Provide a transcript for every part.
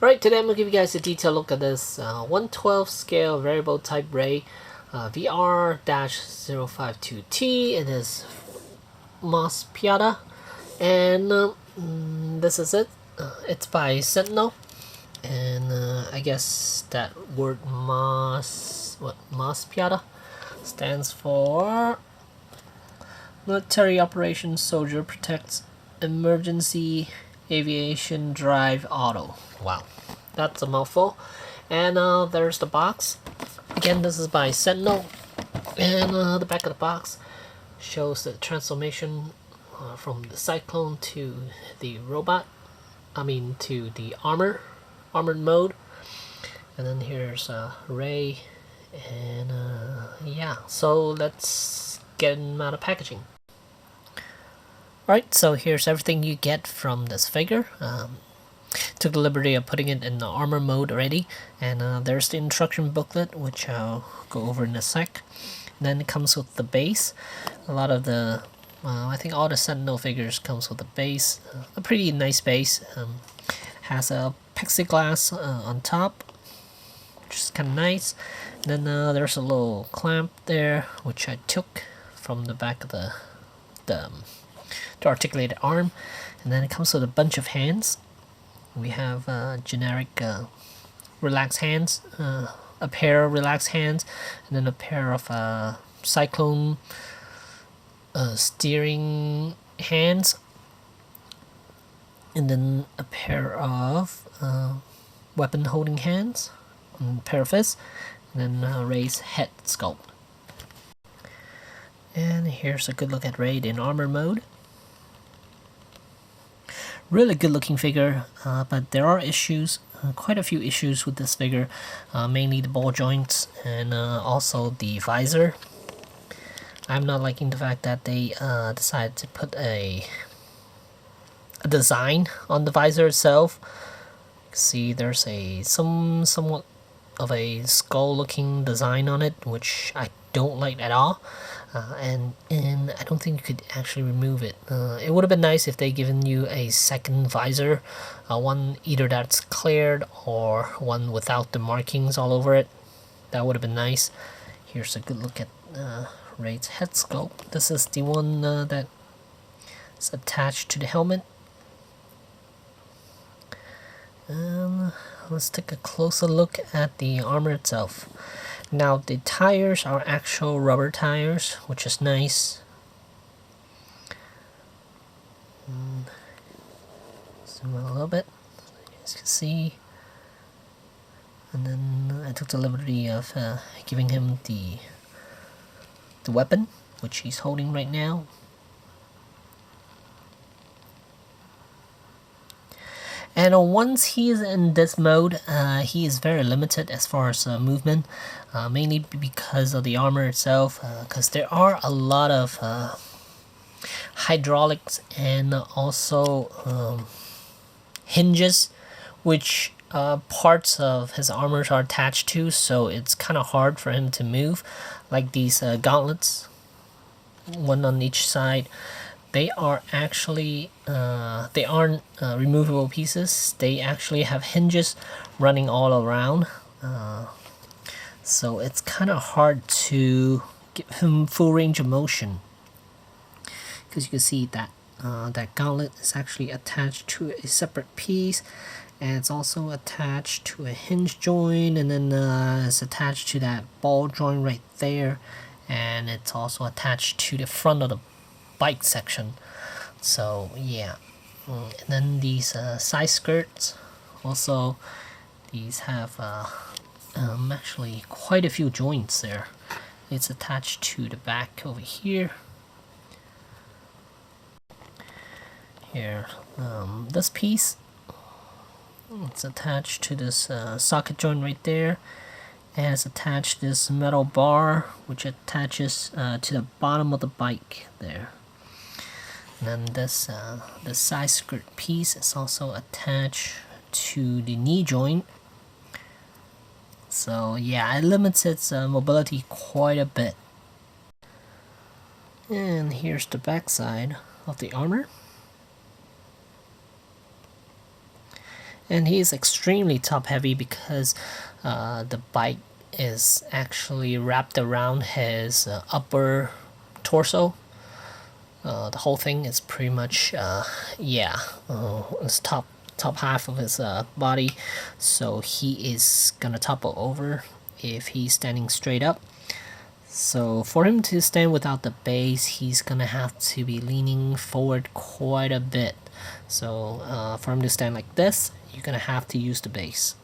Alright, today I'm going to give you guys a detailed look at this 1/12 scale variable type ray VR-052T. It is Mospeada, and this is it. It's by Sentinel, and I guess that word Mospeada stands for Military Operations Soldier Protects Emergency Aviation Drive Auto. Wow, that's a mouthful. And there's the box. Again, this is by Sentinel, and the back of the box shows the transformation from the Cyclone to the robot. To the armored mode. And then here's Ray, and yeah. So let's get him out of packaging. Alright, so here's everything you get from this figure. Took the liberty of putting it in the armor mode already, and there's the instruction booklet, which I'll go over in a sec. And then it comes with the base. A lot of the, I think all the Sentinel figures comes with a base, a pretty nice base. Has a plexiglass on top, which is kind of nice. And then there's a little clamp there, which I took from the back of the articulated arm. And then it comes with a bunch of hands. We have generic relaxed hands, a pair of relaxed hands, and then a pair of Cyclone steering hands, and then a pair of weapon holding hands, and a pair of fists, and then Ray's head sculpt. And here's a good look at Ray in armor mode. Really good looking figure, but there are issues, quite a few issues with this figure, mainly the ball joints and also the visor. I'm not liking the fact that they decided to put a design on the visor itself. See, there's a somewhat of a skull looking design on it, which I don't like at all. And I don't think you could actually remove it. It would have been nice if they given you a second visor, one either that's cleared or one without the markings all over it. That would have been nice. Here's a good look at Ray's head sculpt. This is the one that is attached to the helmet. Let's take a closer look at the armor itself. Now the tires are actual rubber tires, which is nice. Zoom out a little bit, as you can see. And then I took the liberty of giving him the weapon, which he's holding right now. And once he is in this mode, he is very limited as far as movement, mainly because of the armor itself, because there are a lot of hydraulics and also hinges, which parts of his armors are attached to, so it's kind of hard for him to move, like these gauntlets, one on each side. They are actually, they aren't removable pieces. They actually have hinges running all around. So it's kind of hard to give him full range of motion. Because you can see that that gauntlet is actually attached to a separate piece. And it's also attached to a hinge joint. And then it's attached to that ball joint right there. And it's also attached to the front of the bike section. So yeah. And then these side skirts, also these have actually quite a few joints there. It's attached to the back over here. Here, this piece, it's attached to this socket joint right there. And it's attached to this metal bar, which attaches to the bottom of the bike there. And then this side skirt piece is also attached to the knee joint. So yeah, it limits its mobility quite a bit. And here's the back side of the armor. And he is extremely top heavy because the bike is actually wrapped around his upper torso. The whole thing is pretty much his top half of his body, so he is gonna topple over if he's standing straight up. So for him to stand without the base, he's gonna have to be leaning forward quite a bit. So for him to stand like this, you're gonna have to use the base.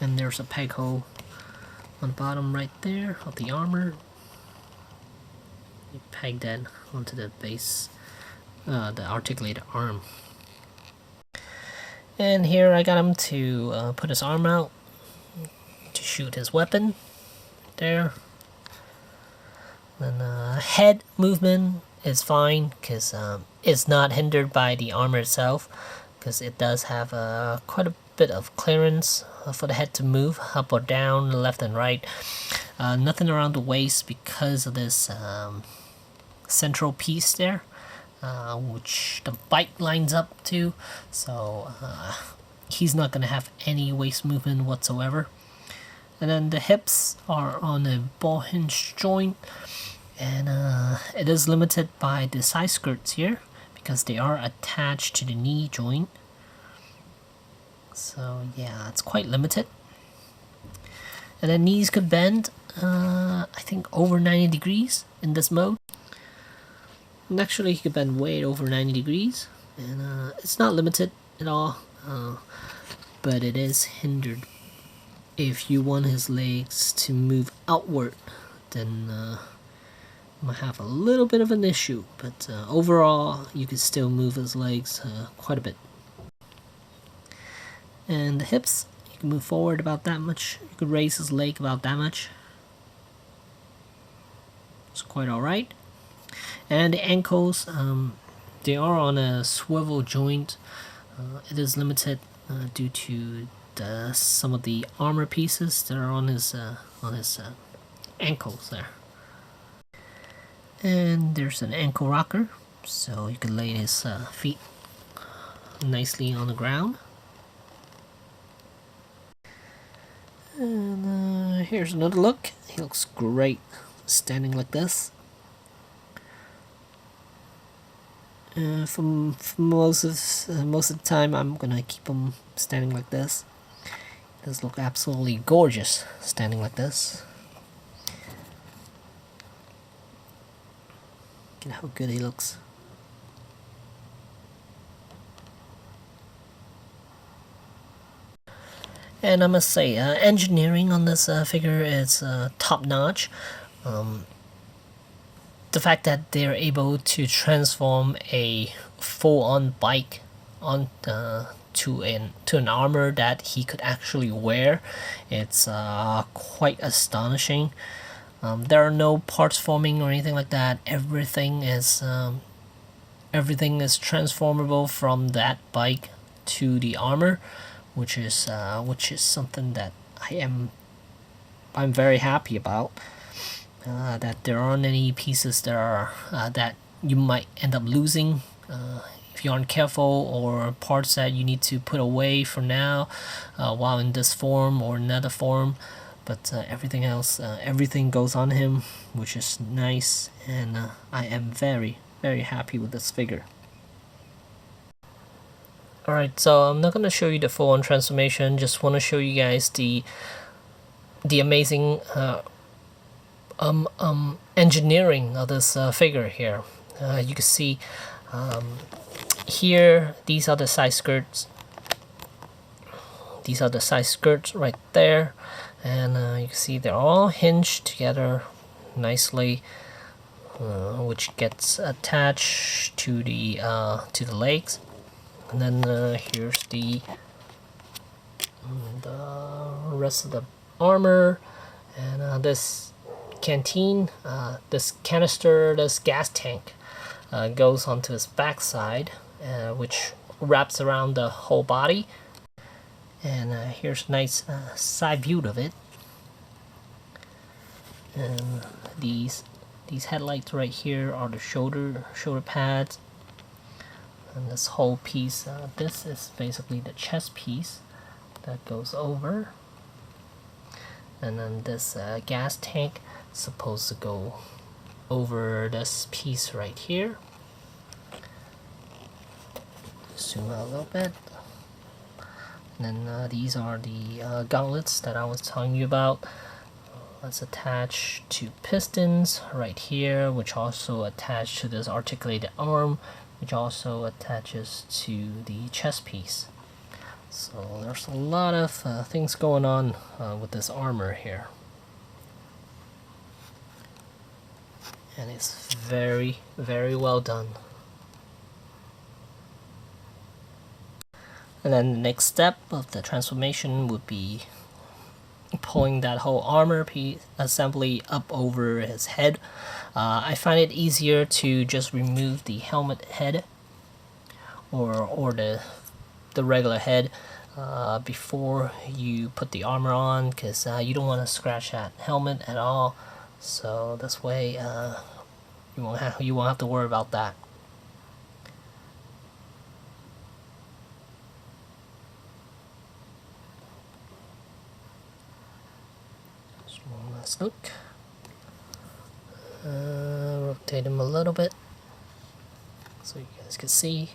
And there's a peg hole on the bottom right there of the armor. You peg that onto the base, the articulated arm. And here I got him to put his arm out to shoot his weapon. There. Then head movement is fine because it's not hindered by the armor itself, because it does have quite a bit of clearance for the head to move up or down, left and right. Nothing around the waist because of this central piece there, which the bike lines up to, so he's not going to have any waist movement whatsoever. And then the hips are on a ball hinge joint, and it is limited by the side skirts here because they are attached to the knee joint. So yeah, it's quite limited. And then knees could bend, I think over 90 degrees in this mode. And actually, he could bend way over 90 degrees, and it's not limited at all, but it is hindered. If you want his legs to move outward, then might have a little bit of an issue, but overall you can still move his legs quite a bit. And the hips, you can move forward about that much. You could raise his leg about that much. It's quite alright. And the ankles, they are on a swivel joint. It is limited due to some of the armor pieces that are on his ankles there. And there's an ankle rocker, so you can lay his feet nicely on the ground. And here's another look. He looks great standing like this. For most of the time, I'm gonna keep him standing like this. He does look absolutely gorgeous standing like this. Look at how good he looks. And I must say, engineering on this figure is top notch. The fact that they're able to transform a full-on bike on to an armor that he could actually wear, it's quite astonishing. There are no parts forming or anything like that. Everything is transformable from that bike to the armor, which is something that I'm very happy about. That there aren't any pieces that are that you might end up losing if you aren't careful, or parts that you need to put away for now while in this form or another form. But everything else, everything goes on him, which is nice, and I am very, very happy with this figure. Alright, so I'm not going to show you the full-on transformation, just want to show you guys the amazing engineering of this figure here. You can see here, these are the side skirts. These are the side skirts right there, and you can see they're all hinged together nicely, which gets attached to the legs. And then here's the rest of the armor, and this canteen, this canister, this gas tank goes onto his backside, which wraps around the whole body. And here's a nice side view of it. And these headlights right here are the shoulder pads. And this whole piece, this is basically the chest piece that goes over, and then this gas tank is supposed to go over this piece right here. Zoom out a little bit. And then these are the gauntlets that I was telling you about. Let's attach to pistons right here, which also attach to this articulated arm, which also attaches to the chest piece. So there's a lot of things going on with this armor here. And it's very, very well done. And then the next step of the transformation would be pulling that whole armor piece assembly up over his head. I find it easier to just remove the helmet head or the regular head before you put the armor on, because you don't want to scratch that helmet at all. So this way you won't have to worry about that. Let's look. Rotate him a little bit so you guys can see.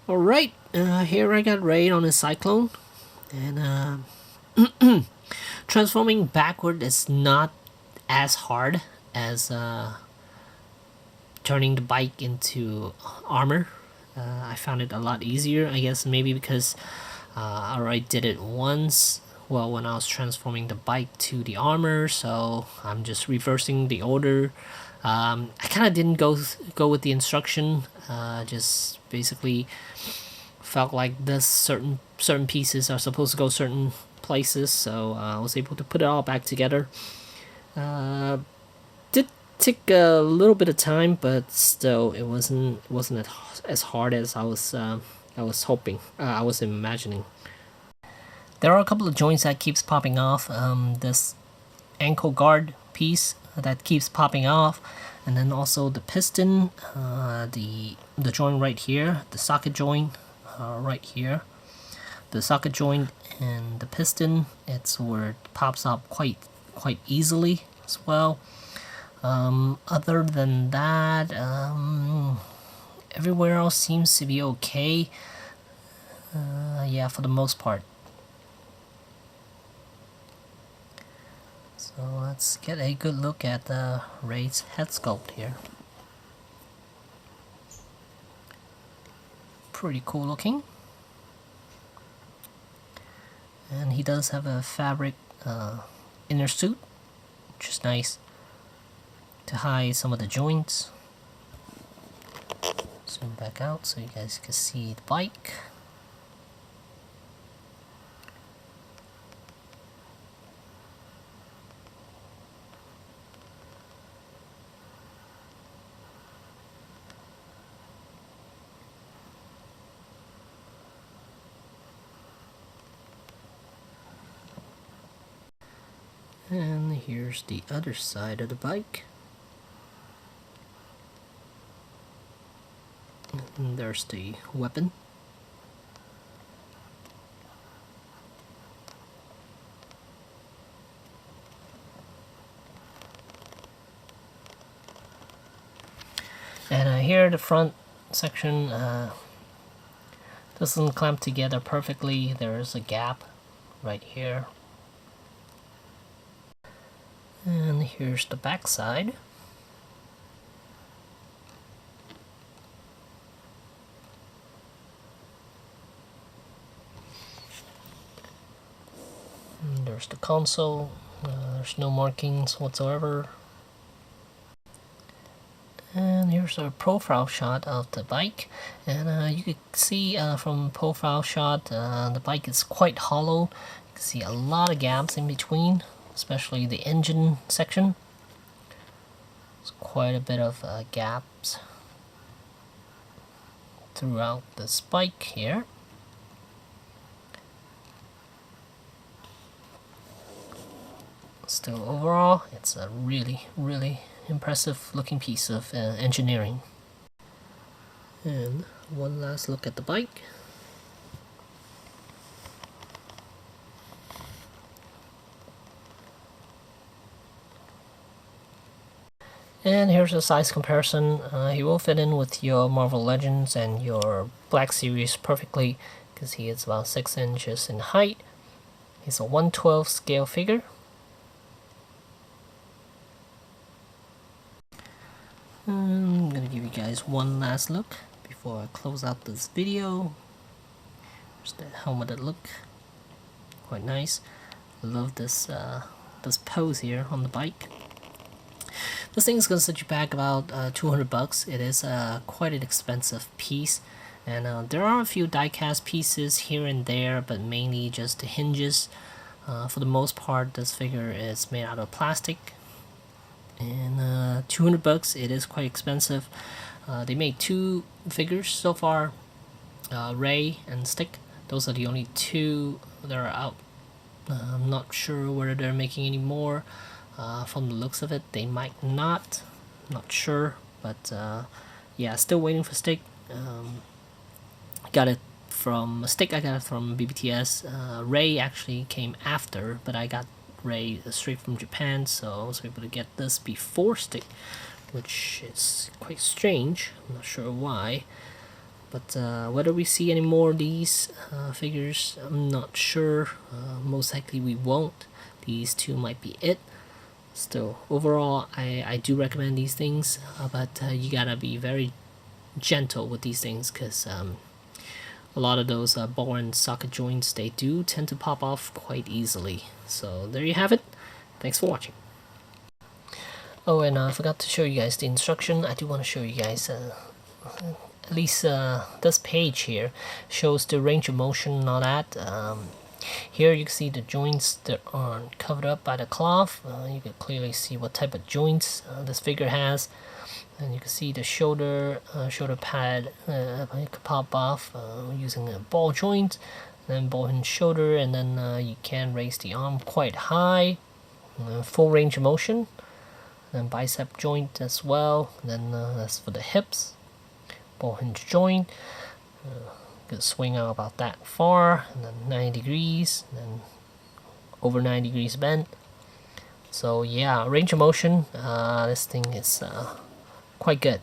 Alright, here I got Ray on a cyclone, and transforming backward is not as hard as turning the bike into armor. I found it a lot easier, I guess maybe because I already did it once, well, when I was transforming the bike to the armor, so I'm just reversing the order. I kind of didn't go with the instruction, just basically felt like this certain pieces are supposed to go certain places, so I was able to put it all back together. Did take a little bit of time, but still it wasn't as hard as I was hoping. I was imagining. There are a couple of joints that keeps popping off. This ankle guard piece that keeps popping off, and then also the piston, the joint right here, the socket joint right here, the socket joint and the piston. It's where it pops up quite easily as well. Other than that, everywhere else seems to be okay. Yeah, for the most part. So let's get a good look at Ray's head sculpt here. Pretty cool looking. And he does have a fabric inner suit, which is nice to hide some of the joints. Zoom back out so you guys can see the bike. And here's the other side of the bike. And there's the weapon. And here the front section doesn't clamp together perfectly. There's a gap right here. And here's the back side. And there's the console. There's no markings whatsoever. And here's a profile shot of the bike, and you can see from profile shot the bike is quite hollow. You can see a lot of gaps in between, especially the engine section. There's quite a bit of gaps throughout this bike here. still overall, it's a really impressive looking piece of engineering. And one last look at the bike. And here's a size comparison. He will fit in with your Marvel Legends and your Black Series perfectly, because he is about 6 inches in height. He's a 1/12 scale figure. I'm gonna give you guys one last look before I close out this video. Here's the helmeted look. Quite nice. I love this this pose here on the bike. This thing is going to set you back about $200. It is quite an expensive piece, and there are a few die-cast pieces here and there, but mainly just the hinges. For the most part, this figure is made out of plastic, and $200. It is quite expensive. They made 2 figures so far, Ray and Stick. Those are the only 2 that are out. I'm not sure whether they're making any more. From the looks of it, they might not. Not sure, but yeah, still waiting for Stick. Got it from Stick. I got it from BBTS. Ray actually came after, but I got Ray straight from Japan, so I was able to get this before Stick, which is quite strange. I'm not sure why. But whether we see any more of these figures, I'm not sure. Most likely we won't. These 2 might be it. Still, overall, I do recommend these things, but you gotta be very gentle with these things, because a lot of those ball and socket joints, they do tend to pop off quite easily. So there you have it. Thanks for watching. Oh, and I forgot to show you guys the instruction. I do want to show you guys at least this page here shows the range of motion and all that. Here you can see the joints that are covered up by the cloth. You can clearly see what type of joints this figure has, and you can see the shoulder pad it could pop off using a ball joint, then ball and shoulder, and then you can raise the arm quite high, full range of motion, then bicep joint as well. And then that's for the hips, ball hinge joint. Could swing out about that far, and then 90 degrees, and then over 90 degrees bent. So yeah, range of motion, this thing is quite good.